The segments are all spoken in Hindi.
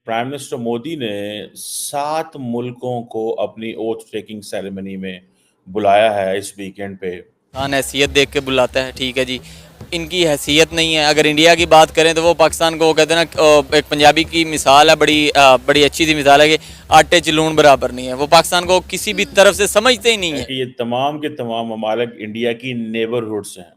प्राइम मिनिस्टर मोदी ने 7 मुल्कों को अपनी ओथ टेकिंग सेरेमनी में बुलाया है इस वीकेंड पे। पाकिस्तान हैसियत देख के बुलाता है, ठीक है जी। इनकी हैसियत नहीं है। अगर इंडिया की बात करें तो वो पाकिस्तान को, वो कहते हैं ना, एक पंजाबी की मिसाल है, बड़ी अच्छी सी मिसाल है कि आटे च लून बराबर नहीं है। वो पाकिस्तान को किसी भी तरफ से समझते ही नहीं है कि ये तमाम के तमाम ममालिक इंडिया की नेबरहुड्स हैं।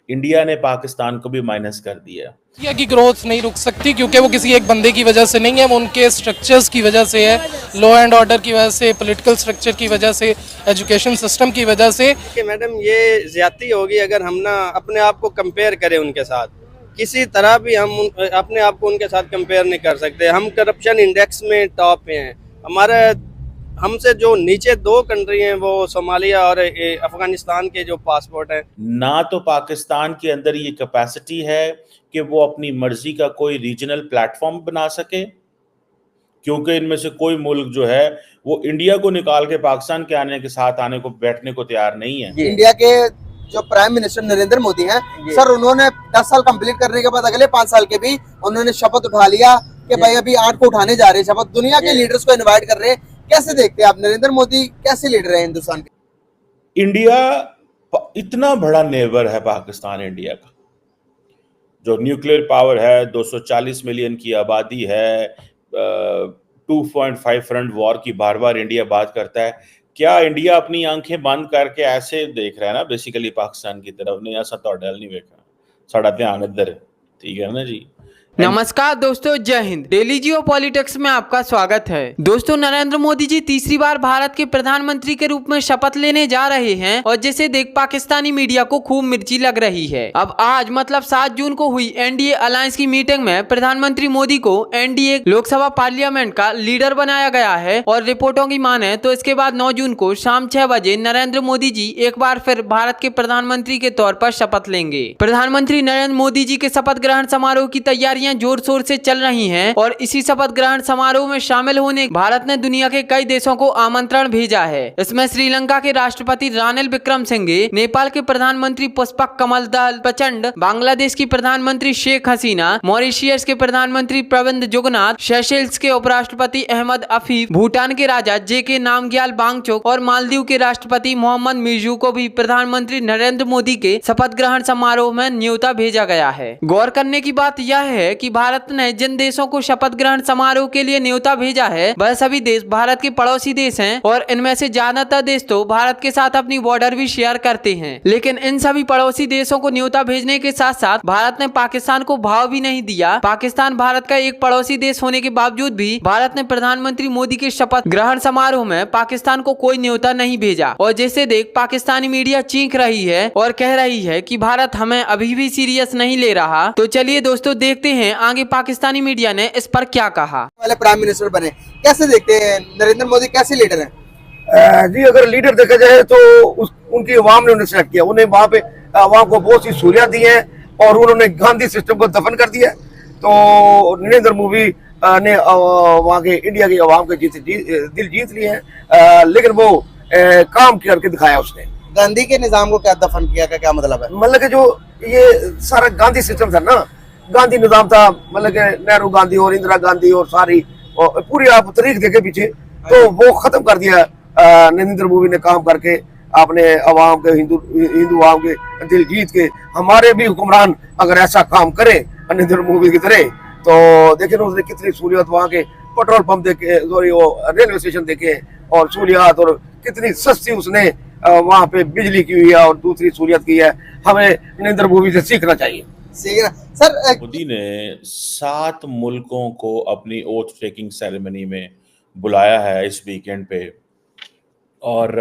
इंडिया ने पाकिस्तान को भी माइनस कर दिया। इंडिया की ग्रोथ नहीं रुक सकती क्योंकि वो किसी एक बंदे की वजह से नहीं है, वो उनके स्ट्रक्चर्स की वजह से है, लॉ एंड ऑर्डर की वजह से, पॉलिटिकल स्ट्रक्चर की वजह से, एजुकेशन सिस्टम की वजह से। कि मैडम ये ज्यादती होगी अगर हम ना अपने आप को कंपेयर करें उनके साथ। किसी तरह भी हम अपने आप को उनके साथ कंपेयर नहीं कर सकते। हम करप्शन इंडेक्स में टॉप पे हैं। हमारे हमसे जो नीचे 2 कंट्री हैं वो सोमालिया और अफगानिस्तान के जो पासपोर्ट हैं। ना तो पाकिस्तान के अंदर ये कैपेसिटी है कि वो अपनी मर्जी का कोई रीजनल प्लेटफॉर्म बना सके, क्योंकि इनमें से कोई मुल्क जो है वो इंडिया को निकाल के पाकिस्तान के आने के साथ आने को बैठने को तैयार नहीं है। इंडिया के जो प्राइम मिनिस्टर नरेंद्र मोदी हैं सर, उन्होंने 10 साल कंप्लीट करने के बाद अगले 5 साल के भी उन्होंने शपथ उठा लिया कि भाई अभी 8 को उठाने जा रहे हैं शपथ। दुनिया के लीडर्स को इनवाइट कर रहे हैं। कैसे देखते हैं आप नरेंद्र मोदी कैसे लीडर है हिंदुस्तान के? इंडिया इतना बड़ा नेबर है पाकिस्तान इंडिया का, जो न्यूक्लियर पावर है, 240 मिलियन की आबादी है, 2.5 फ्रंट वॉर की बार बार इंडिया बात करता है। क्या इंडिया अपनी आंखें बंद करके ऐसे देख रहा है ना बेसिकली पाकिस्तान की तरफ? नहीं, ऐसा तो डल नहीं देखा, साड़ा ध्यान इधर है, ठीक है ना जी। नमस्कार दोस्तों, जय हिंद। डेली जियो पॉलिटिक्स में आपका स्वागत है। दोस्तों, नरेंद्र मोदी जी तीसरी बार भारत के प्रधानमंत्री के रूप में शपथ लेने जा रहे हैं और जिसे देख पाकिस्तानी मीडिया को खूब मिर्ची लग रही है। अब आज मतलब 7 जून को हुई एनडीए अलायंस की मीटिंग में प्रधानमंत्री मोदी को एनडीए लोकसभा पार्लियामेंट का लीडर बनाया गया है और रिपोर्टों की माने तो इसके बाद 9 जून को शाम 6 बजे नरेंद्र मोदी जी एक बार फिर भारत के प्रधानमंत्री के तौर पर शपथ लेंगे। प्रधानमंत्री नरेंद्र मोदी जी के शपथ ग्रहण समारोह की तैयारियां जोर शोर से चल रही हैं और इसी शपथ ग्रहण समारोह में शामिल होने भारत ने दुनिया के कई देशों को आमंत्रण भेजा है। इसमें श्रीलंका के राष्ट्रपति रानिल विक्रमसिंघे, नेपाल के प्रधानमंत्री पुष्पक कमलदल प्रचंड, बांग्लादेश की प्रधानमंत्री शेख हसीना, मॉरिशियस के प्रधानमंत्री प्रविंद जुगनाथ, सेशेल्स के उपराष्ट्रपति अहमद अफीफ, भूटान के राजा जेके नामग्याल वांगचुक और मालदीव के राष्ट्रपति मोहम्मद मिर्जू को भी प्रधानमंत्री नरेंद्र मोदी के शपथ ग्रहण समारोह में न्योता भेजा गया है। गौर करने की बात यह है कि भारत ने जिन देशों को शपथ ग्रहण समारोह के लिए न्योता भेजा है वह सभी देश भारत के पड़ोसी देश हैं और इनमें से ज्यादातर देश तो भारत के साथ अपनी बॉर्डर भी शेयर करते हैं। लेकिन इन सभी पड़ोसी देशों को न्योता भेजने के साथ साथ भारत ने पाकिस्तान को भाव भी नहीं दिया। पाकिस्तान भारत का एक पड़ोसी देश होने के बावजूद भी भारत ने प्रधानमंत्री मोदी के शपथ ग्रहण समारोह में पाकिस्तान को कोई न्योता नहीं भेजा और जिसे देख पाकिस्तानी मीडिया चीख रही है और कह रही है कि भारत हमें अभी भी सीरियस नहीं ले रहा। तो चलिए दोस्तों, देखते हैं आगे पाकिस्तानी मीडिया ने इस पर क्या कहा। वाले प्राइम मिनिस्टर बने, कैसे देखते हैं नरेंद्र मोदी कैसे लीडर हैं? जी, अगर लीडर देखा जाए तो उनकी आवाम ने उन्हें सेलेक्ट किया। उन्हें वहाँ पे आवाम को बहुत सी सहूलियत दी है और उन्होंने गांधी सिस्टम को दफन कर दिया। तो नरेंद्र मोदी ने वहाँ के इंडिया की आवाम के दिल जीत लिए हैं, लेकिन वो काम करके दिखाया उसने। गांधी के निजाम को क्या दफन किया का क्या मतलब है? मतलब कि जो ये सारा गांधी सिस्टम था ना, गांधी निजाम था, मतलब कि नेहरू गांधी और इंदिरा गांधी और सारी और पूरी आप तारीख देखे पीछे, तो वो खत्म कर दिया नरेंद्र मोदी ने काम करके अपने अवाम के हिंदू आवाम के दिल जीत के। हमारे भी हुक्मरान अगर ऐसा काम करे नरेंद्र मोदी की तरह तो देखे ना उसने कितनी सहूलियत वहाँ के पेट्रोल पंप देखे, सॉरी वो रेलवे स्टेशन देखे और सहूलियत, और कितनी सस्ती उसने वहाँ पे बिजली की हुई है और दूसरी सहूलियत की है। हमें नरेंद्र मोदी से सीखना चाहिए। सर, मोदी ने 7 मुल्कों को अपनी ओथ टेकिंग सेरेमनी में बुलाया है इस वीकेंड पे और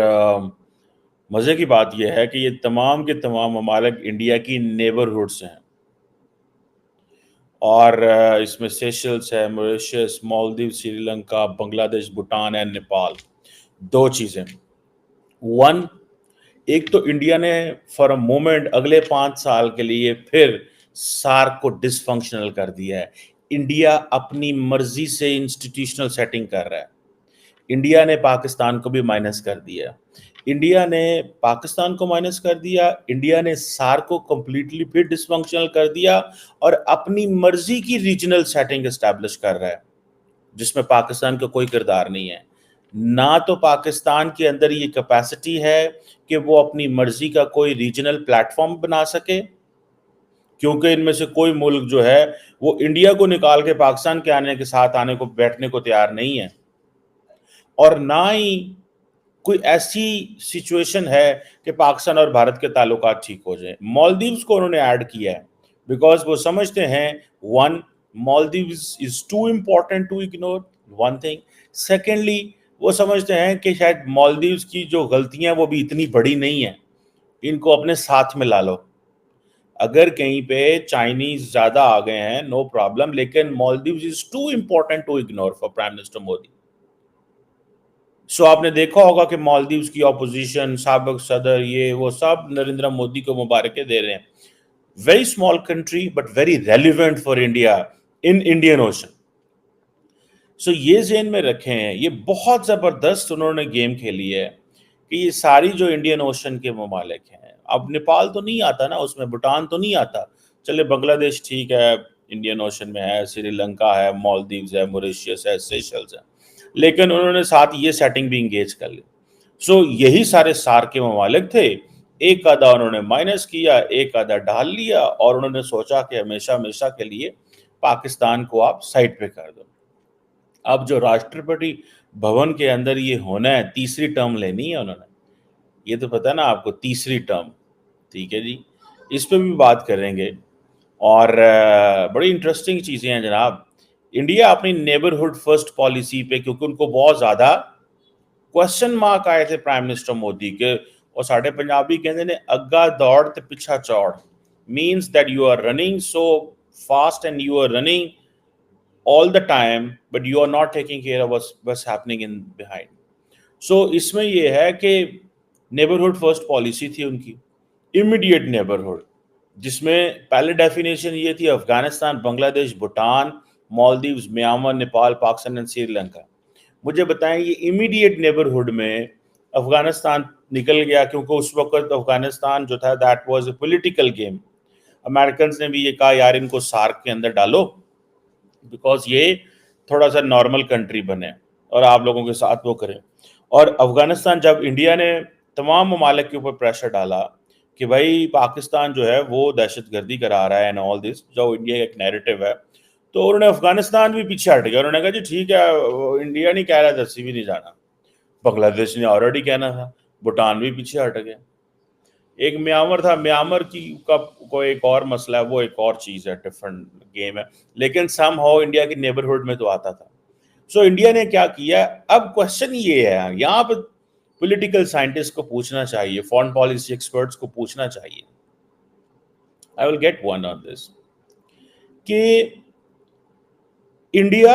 मज़े की बात यह है कि ये तमाम के तमाम ममालिक इंडिया की नेबरहुड्स हैं और इसमें सेशल्स है, मॉरिशस, मालदीव, श्रीलंका, बांग्लादेश, भूटान एंड नेपाल। 2 चीज़ें, 1, एक तो इंडिया ने फॉर अ मोमेंट अगले 5 साल के लिए फिर सार्क को डिसफंक्शनल कर दिया है। इंडिया अपनी मर्जी से इंस्टीट्यूशनल सेटिंग कर रहा है। इंडिया ने पाकिस्तान को भी माइनस कर दिया, इंडिया ने पाकिस्तान को माइनस कर दिया, इंडिया ने सार्क को कंप्लीटली फिर डिसफंक्शनल कर दिया और अपनी मर्जी की रीजनल सेटिंग एस्टैब्लिश कर रहा है। जिसमें पाकिस्तान का कोई किरदार नहीं है। ना तो पाकिस्तान के अंदर ये कैपेसिटी है कि वो अपनी मर्जी का कोई रीजनल प्लेटफॉर्म बना सके, क्योंकि इनमें से कोई मुल्क जो है वो इंडिया को निकाल के पाकिस्तान के आने के साथ आने को बैठने को तैयार नहीं है, और ना ही कोई ऐसी सिचुएशन है कि पाकिस्तान और भारत के ताल्लुकात ठीक हो जाए। मालदीव्स को उन्होंने ऐड किया है बिकॉज वो समझते हैं, one, Maldives is too important to ignore, one thing. Secondly, वो समझते हैं कि शायद मालदीव्स की जो गलतियां वो भी इतनी बड़ी नहीं है, इनको अपने साथ में ला लो। अगर कहीं पे चाइनीज ज्यादा आ गए हैं, नो प्रॉब्लम, लेकिन Maldives is too important to ignore for prime minister Modi. So आपने देखा होगा कि मालदीव्स की ऑपोजिशन, साबिक सदर, ये वो सब नरेंद्र मोदी को मुबारकें दे रहे हैं। Very small country but very relevant for India in Indian ocean. So ये ज़हन में रखें, ये बहुत ज़बरदस्त उन्होंने गेम खेली है कि ये सारी जो इंडियन ओशन के ममालिक हैं, अब नेपाल तो नहीं आता ना उसमें, भूटान तो नहीं आता, चले बांग्लादेश ठीक है इंडियन ओशन में है, श्रीलंका है, मालदीव्स है, मॉरिशस है, सेशल्स है, लेकिन उन्होंने साथ ये सेटिंग भी इंगेज कर ली। सो यही सारे सार के ममालिक थे, एक आधा उन्होंने माइनस किया, एक आधा डाल लिया, और उन्होंने सोचा कि हमेशा हमेशा के लिए पाकिस्तान को आप साइड पे कर दो। अब जो राष्ट्रपति भवन के अंदर ये होना है, तीसरी टर्म लेनी है उन्होंने, ये तो पता है ना आपको, तीसरी टर्म, ठीक है जी, इस पे भी बात करेंगे। और बड़ी इंटरेस्टिंग चीज़ें हैं जनाब। इंडिया अपनी नेबरहुड फर्स्ट पॉलिसी पे, क्योंकि उनको बहुत ज़्यादा क्वेश्चन मार्क आए थे प्राइम मिनिस्टर मोदी के, और साढ़े पंजाबी कहते ने अग्गा दौड़ ते पिछा चौड़, means that you are running so fast and you are running all the time but you are not taking care of what's happening in behind. So इसमें ये है कि नेबरहुड फर्स्ट पॉलिसी थी उनकी, इमीडिएट नेबरहुड, जिसमें पहले डेफिनेशन ये थी अफगानिस्तान, बांग्लादेश, भूटान, मालदीव्स, म्यांमार, नेपाल, पाकिस्तान एंड श्रीलंका। मुझे बताएं ये इमीडिएट नेबरहुड में अफगानिस्तान निकल गया, क्योंकि उस वक्त अफगानिस्तान जो था that was a political game. American ने भी ये कहा यार इनको सार्क के अंदर डालो बिकॉज ये थोड़ा सा नॉर्मल कंट्री बने और आप लोगों के साथ वो करें। और अफगानिस्तान, जब इंडिया ने तमाम ममालिक के ऊपर प्रेशर डाला कि भाई पाकिस्तान जो है वो दहशतगर्दी करा रहा है एंड ऑल दिस, जो इंडिया का एक नैरेटिव है, तो उन्होंने अफगानिस्तान भी पीछे हट गया। उन्होंने कहा जी ठीक है, इंडिया नहीं कह रहा दसी भी नहीं जाना, बांग्लादेश ने ऑलरेडी कहना था, भूटान भी पीछे हट गया। एक म्यांमार था, म्यांमार की का कोई एक और मसला है, वो एक और चीज़ है, डिफरेंट गेम है, लेकिन समहाउ इंडिया की नेबरहुड में तो आता था। सो इंडिया ने क्या किया, अब क्वेश्चन ये है, यहाँ पर पॉलिटिकल साइंटिस्ट को पूछना चाहिए, फॉरेन पॉलिसी एक्सपर्ट्स को पूछना चाहिए, I will get one on this, कि इंडिया